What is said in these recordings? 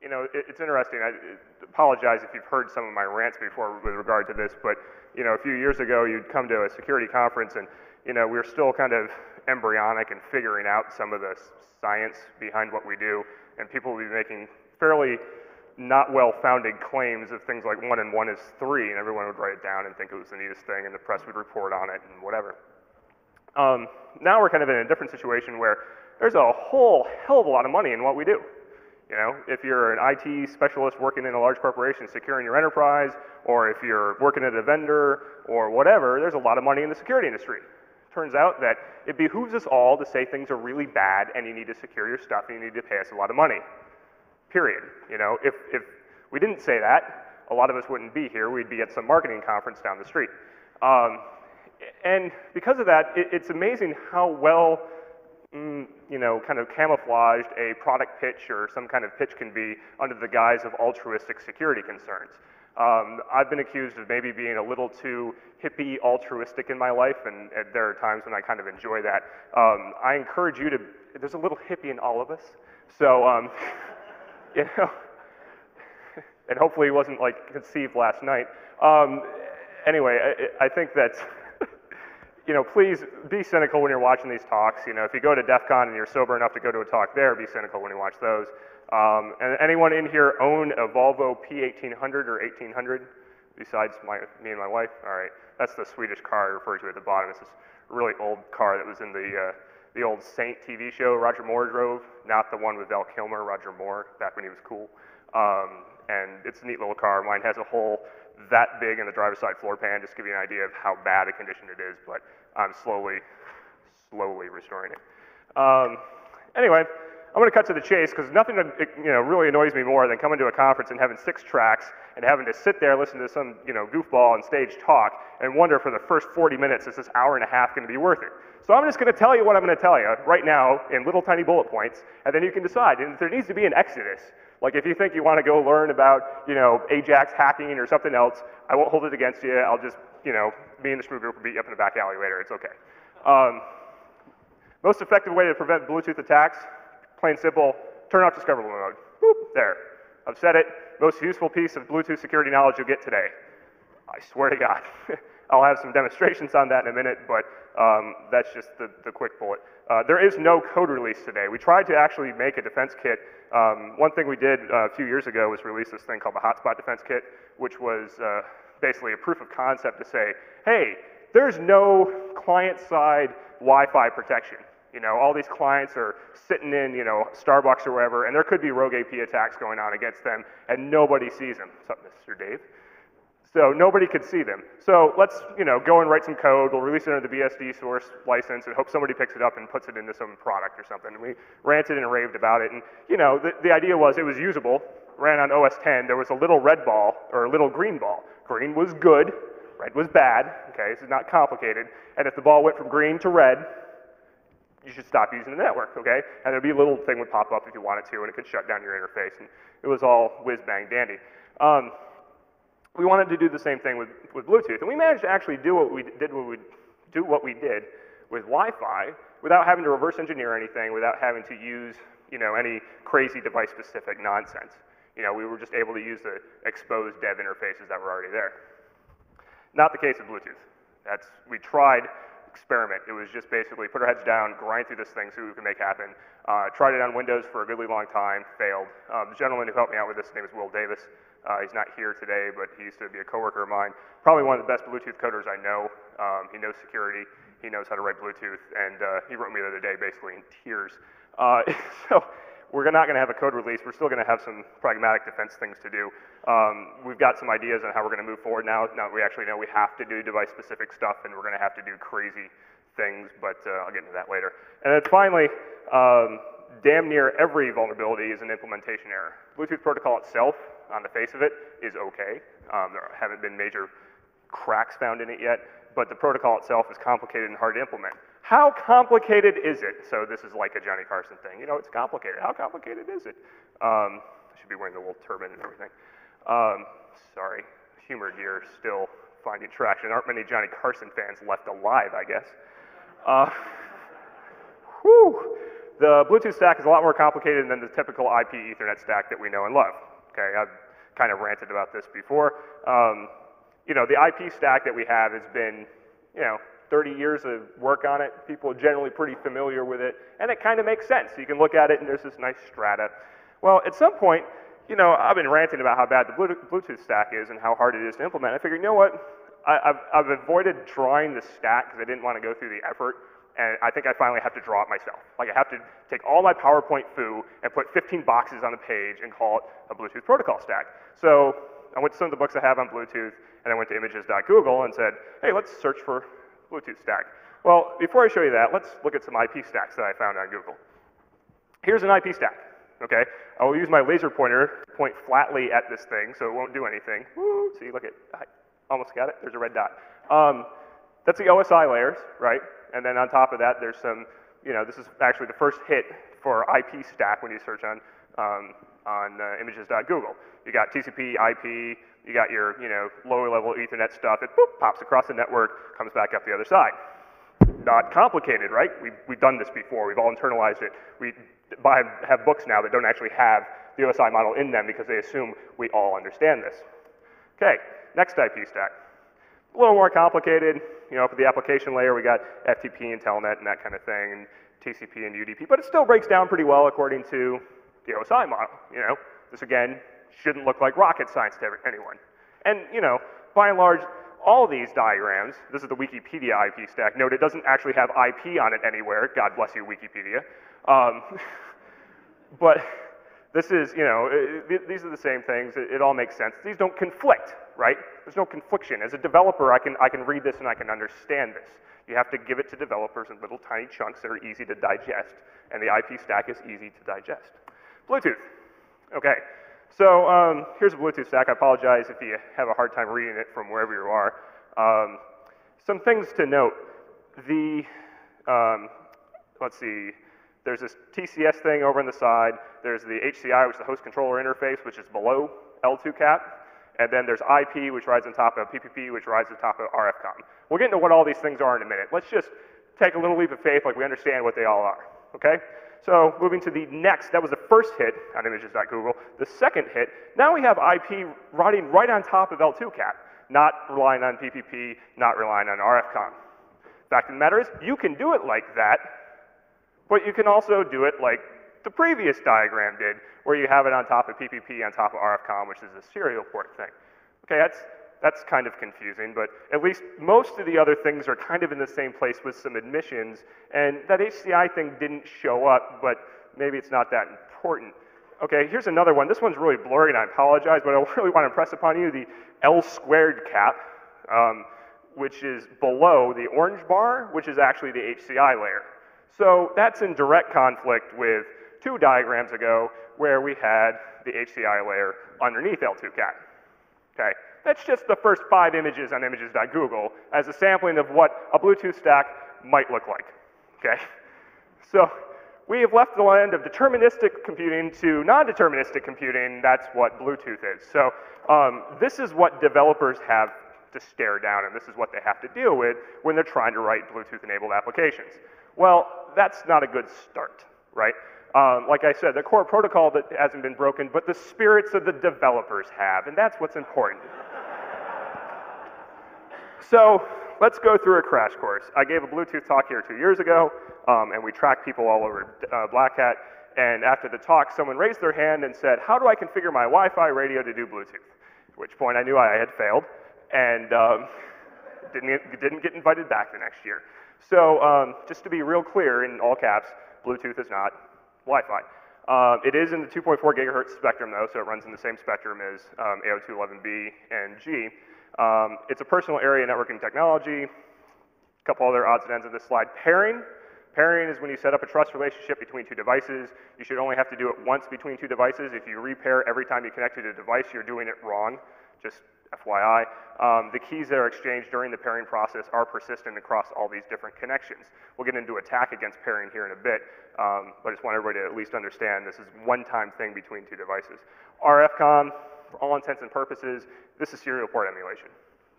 You know, it's interesting. I apologize if you've heard some of my rants before with regard to this, but you know, a few years ago, you'd come to a security conference, and you know, we were still kind of embryonic and figuring out some of the science behind what we do, and people would be making fairly not well-founded claims of things like 1 and 1 is 3, and everyone would write it down and think it was the neatest thing, and the press would report on it and whatever. Now we're kind of in a different situation where there's a whole hell of a lot of money in what we do. You know, if you're an IT specialist working in a large corporation securing your enterprise, or if you're working at a vendor or whatever, there's a lot of money in the security industry. Turns out that it behooves us all to say things are really bad and you need to secure your stuff and you need to pay us a lot of money. Period. You know, if we didn't say that, a lot of us wouldn't be here. We'd be at some marketing conference down the street. And because of that, it's amazing how well you know, kind of camouflaged a product pitch or some kind of pitch can be under the guise of altruistic security concerns. I've been accused of maybe being a little too hippie altruistic in my life, and there are times when I kind of enjoy that. I encourage you to, there's a little hippie in all of us, so, you know, and hopefully it wasn't like conceived last night. Anyway, I think that you know, please be cynical when you're watching these talks. You know, if you go to DEF CON and you're sober enough to go to a talk there, be cynical when you watch those. And anyone in here own a Volvo P1800 or 1800 besides me and my wife? All right, that's the Swedish car I referred to at the bottom. It's this really old car that was in the old Saint TV show Roger Moore drove, not the one with Val Kilmer, Roger Moore, back when he was cool. And it's a neat little car. Mine has a hole that big in the driver's side floor pan, just to give you an idea of how bad a condition it is, but I'm slowly restoring it. Anyway, I'm going to cut to the chase because nothing you know, really annoys me more than coming to a conference and having 6 tracks and having to sit there, listen to some goofball on stage talk and wonder for the first 40 minutes, is this hour and a half going to be worth it? So I'm just going to tell you what I'm going to tell you right now in little tiny bullet points, and then you can decide. And if there needs to be an exodus, like if you think you want to go learn about, Ajax hacking or something else, I won't hold it against you. I'll just, me and the Shmoo group will beat you up in the back alley later. It's okay. Most effective way to prevent Bluetooth attacks, plain simple, turn off discoverable mode. Boop, there. I've said it. Most useful piece of Bluetooth security knowledge you'll get today. I swear to God. I'll have some demonstrations on that in a minute, but that's just the quick bullet. There is no code release today. We tried to actually make a defense kit. One thing we did a few years ago was release this thing called the Hotspot Defense Kit, which was basically a proof of concept to say, hey, there's no client-side Wi-Fi protection. All these clients are sitting in, Starbucks or wherever, and there could be rogue AP attacks going on against them, and nobody sees them. What's up, Mr. Dave? So nobody could see them. So let's, go and write some code. We'll release it under the BSD source license and hope somebody picks it up and puts it into some product or something. And we ranted and raved about it. And, the idea was it was usable, ran on OS 10. There was a little red ball or a little green ball. Green was good, red was bad. Okay, this is not complicated. And if the ball went from green to red, you should stop using the network, okay? And there'd be a little thing would pop up if you wanted to, and it could shut down your interface. And it was all whiz-bang dandy. We wanted to do the same thing with Bluetooth, and we managed to actually do what we did with Wi-Fi without having to reverse engineer anything, without having to use any crazy device-specific nonsense. We were just able to use the exposed dev interfaces that were already there. Not the case with Bluetooth. We tried experiment. It was just basically put our heads down, grind through this thing, see what we can make happen. Tried it on Windows for a goodly long time, failed. The gentleman who helped me out with this, his name is Will Davis. He's not here today, but he used to be a coworker of mine. Probably one of the best Bluetooth coders I know. He knows security. He knows how to write Bluetooth, and he wrote me the other day basically in tears. So we're not going to have a code release. We're still going to have some pragmatic defense things to do. We've got some ideas on how we're going to move forward now. Now we actually know we have to do device-specific stuff, and we're going to have to do crazy things, but I'll get into that later. And then finally, damn near every vulnerability is an implementation error. Bluetooth protocol itself, on the face of it, is okay. There haven't been major cracks found in it yet, but the protocol itself is complicated and hard to implement. How complicated is it? So this is like a Johnny Carson thing. It's complicated. How complicated is it? I should be wearing the little turban and everything. Sorry, humor here still finding traction. Aren't many Johnny Carson fans left alive, I guess. Whew. The Bluetooth stack is a lot more complicated than the typical IP Ethernet stack that we know and love. Okay, I've kind of ranted about this before. You know, the IP stack that we have has been, you know, 30 years of work on it. People are generally pretty familiar with it, and it kind of makes sense. You can look at it, and there's this nice strata. Well, at some point, you know, I've been ranting about how bad the Bluetooth stack is and how hard it is to implement. I figured, you know what? I've avoided drawing the stack because I didn't want to go through the effort, and I think I finally have to draw it myself. Like, I have to take all my PowerPoint foo and put 15 boxes on the page and call it a Bluetooth protocol stack. So I went to some of the books I have on Bluetooth, and I went to images.google and said, hey, let's search for Bluetooth stack. Well, before I show you that, let's look at some IP stacks that I found on Google. Here's an IP stack, okay? I will use my laser pointer to point flatly at this thing so it won't do anything. Woo, see, look at, I almost got it, there's a red dot. That's the OSI layers, right? And then on top of that, there's some, you know, this is actually the first hit for IP stack when you search on images.google. You got TCP, IP, you got your, you know, lower level Ethernet stuff. It boop, pops across the network, comes back up the other side. Not complicated, right? We've done this before. We've all internalized it. We have books now that don't actually have the OSI model in them because they assume we all understand this. Okay, next IP stack. A little more complicated. You know, for the application layer, we got FTP and Telnet and that kind of thing, and TCP and UDP, but it still breaks down pretty well according to the OSI model. You know, this again shouldn't look like rocket science to anyone. And you know, by and large, all these diagrams, this is the Wikipedia IP stack. Note it doesn't actually have IP on it anywhere. God bless you, Wikipedia. But this is, you know, these are the same things. It all makes sense. These don't conflict, right? There's no confliction. As a developer, I can read this and I can understand this. You have to give it to developers in little tiny chunks that are easy to digest, and the IP stack is easy to digest. Bluetooth. Okay, so here's a Bluetooth stack. I apologize if you have a hard time reading it from wherever you are. Some things to note. Let's see. There's this TCS thing over on the side. There's the HCI, which is the host controller interface, which is below L2 cap. And then there's IP, which rides on top of PPP, which rides on top of RFCOM. We'll get into what all these things are in a minute. Let's just take a little leap of faith like we understand what they all are, okay? So moving to the next, that was the first hit on images.google. The second hit, now we have IP riding right on top of L2 cap, not relying on PPP, not relying on RFCOM. Fact of the matter is, you can do it like that, but you can also do it like the previous diagram did, where you have it on top of PPP, on top of RFCOM, which is a serial port thing. Okay, that's kind of confusing, but at least most of the other things are kind of in the same place with some admissions, and that HCI thing didn't show up, but maybe it's not that important. Okay, here's another one. This one's really blurry, and I apologize, but I really want to impress upon you the L squared cap, which is below the orange bar, which is actually the HCI layer. So that's in direct conflict with two diagrams ago where we had the HCI layer underneath L2 cat. Okay, that's just the first 5 images on images.google as a sampling of what a Bluetooth stack might look like. Okay, so we have left the land of deterministic computing to non-deterministic computing. That's what Bluetooth is. So this is what developers have to stare down, and this is what they have to deal with when they're trying to write Bluetooth-enabled applications. Well, that's not a good start, right? Like I said, the core protocol that hasn't been broken, but the spirits of the developers have, and that's what's important. So let's go through a crash course. I gave a Bluetooth talk here 2 years ago, and we tracked people all over BlackHat, and after the talk, someone raised their hand and said, how do I configure my Wi-Fi radio to do Bluetooth? At which point I knew I had failed, and didn't get invited back the next year. So just to be real clear, in all caps, Bluetooth is not Wi-Fi. It is in the 2.4 gigahertz spectrum, though, so it runs in the same spectrum as AO211B and G. It's a personal area networking technology. A couple other odds and ends of this slide. Pairing. Pairing is when you set up a trust relationship between two devices. You should only have to do it once between two devices. If you repair every time you connect to the device, you're doing it wrong. Just FYI. The keys that are exchanged during the pairing process are persistent across all these different connections. We'll get into attack against pairing here in a bit, but I just want everybody to at least understand this is a one-time thing between two devices. RFCOM, for all intents and purposes, this is serial port emulation,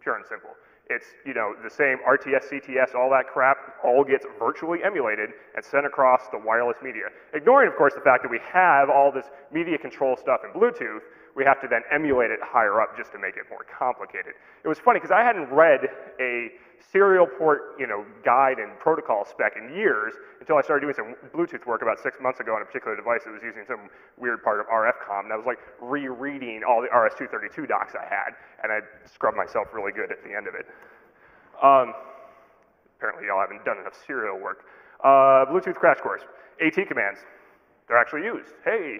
pure and simple. It's, you know, the same RTS, CTS, all that crap, all gets virtually emulated and sent across the wireless media. Ignoring, of course, the fact that we have all this media control stuff in Bluetooth, we have to then emulate it higher up just to make it more complicated. It was funny because I hadn't read a serial port, you know, guide and protocol spec in years until I started doing some Bluetooth work about 6 months ago on a particular device that was using some weird part of RF-COM, and I was like rereading all the RS-232 docs I had, and I scrubbed myself really good at the end of it. Apparently y'all haven't done enough serial work. Bluetooth crash course. AT commands. They're actually used. Hey,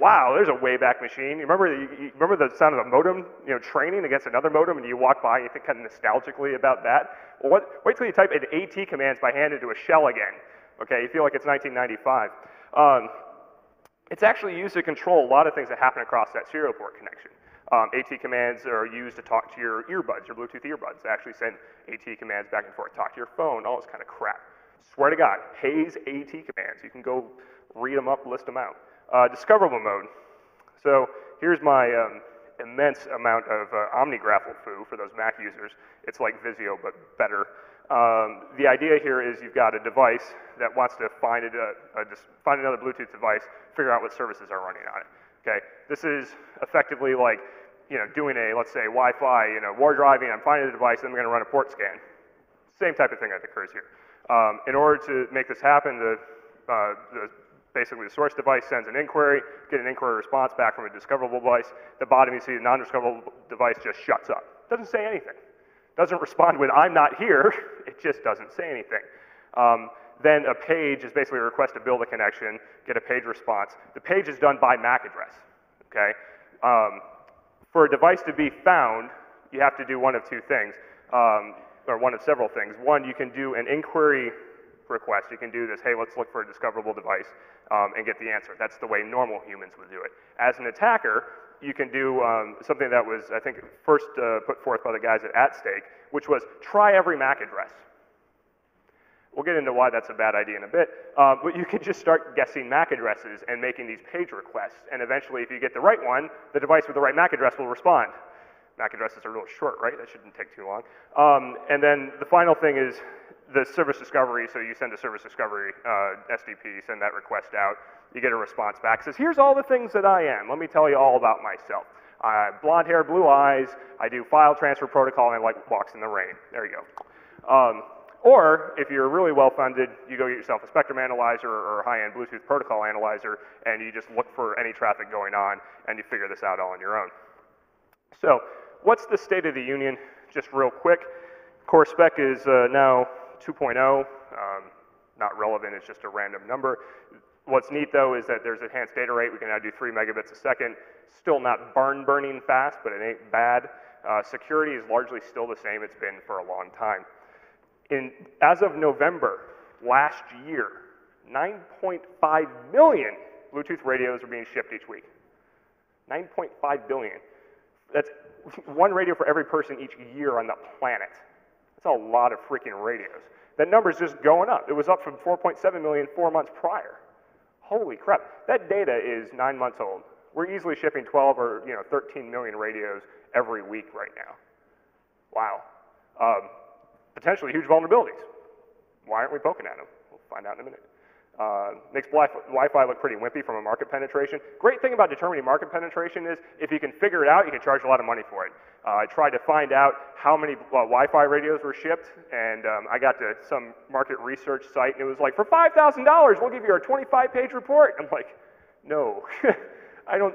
wow, there's a Wayback Machine. You remember the sound of a modem, you know, training against another modem, and you walk by and you think kind of nostalgically about that? Well, wait till you type in AT commands by hand into a shell again. Okay, you feel like it's 1995. It's actually used to control a lot of things that happen across that serial port connection. AT commands are used to talk to your earbuds, your Bluetooth earbuds. They actually send AT commands back and forth, talk to your phone, all this kind of crap. Swear to God, Hayes AT commands. You can go read them up, list them out. Discoverable mode. So here's my immense amount of OmniGraffle foo for those Mac users. It's like Vizio, but better. The idea here is you've got a device that wants to find another Bluetooth device, figure out what services are running on it. Okay, this is effectively like, you know, doing a, let's say, Wi-Fi, you know, war driving. I'm finding a device, then I'm going to run a port scan. Same type of thing that occurs here. In order to make this happen, basically the source device sends an inquiry, get an inquiry response back from a discoverable device. At the bottom you see the non-discoverable device just shuts up. Doesn't say anything. Doesn't respond with I'm not here. It just doesn't say anything. Then a page is basically a request to build a connection, get a page response. The page is done by MAC address, okay? For a device to be found, you have to do one of two things, or one of several things. One, you can do an inquiry request. You can do this, hey, let's look for a discoverable device and get the answer. That's the way normal humans would do it. As an attacker, you can do something that was, I think, first put forth by the guys at Stake, which was try every MAC address. We'll get into why that's a bad idea in a bit, but you can just start guessing MAC addresses and making these page requests, and eventually, if you get the right one, the device with the right MAC address will respond. MAC addresses are real short, right? That shouldn't take too long. And then the final thing is the service discovery. So you send a service discovery SDP, send that request out, you get a response back. It says, here's all the things that I am. Let me tell you all about myself. Blonde hair, blue eyes, I do file transfer protocol, and I like walks in the rain. There you go. Or, if you're really well-funded, you go get yourself a spectrum analyzer or a high-end Bluetooth protocol analyzer, and you just look for any traffic going on, and you figure this out all on your own. So, what's the state of the union? Just real quick. Core spec is now 2.0. Not relevant, it's just a random number. What's neat, though, is that there's enhanced data rate. We can now do 3 megabits a second. Still not barn-burning fast, but it ain't bad. Security is largely still the same it's been for a long time. As of November last year, 9.5 million Bluetooth radios are being shipped each week. 9.5 billion. That's one radio for every person each year on the planet. That's a lot of freaking radios. That number's just going up. It was up from 4.7 million 4 months prior. Holy crap. That data is 9 months old. We're easily shipping 12 or 13 million radios every week right now. Wow. Potentially huge vulnerabilities. Why aren't we poking at them? We'll find out in a minute. Makes Wi-Fi look pretty wimpy from a market penetration. Great thing about determining market penetration is if you can figure it out, you can charge a lot of money for it. I tried to find out how many Wi-Fi radios were shipped, and I got to some market research site, and it was like, for $5,000, we'll give you our 25-page report. I'm like, no, I don't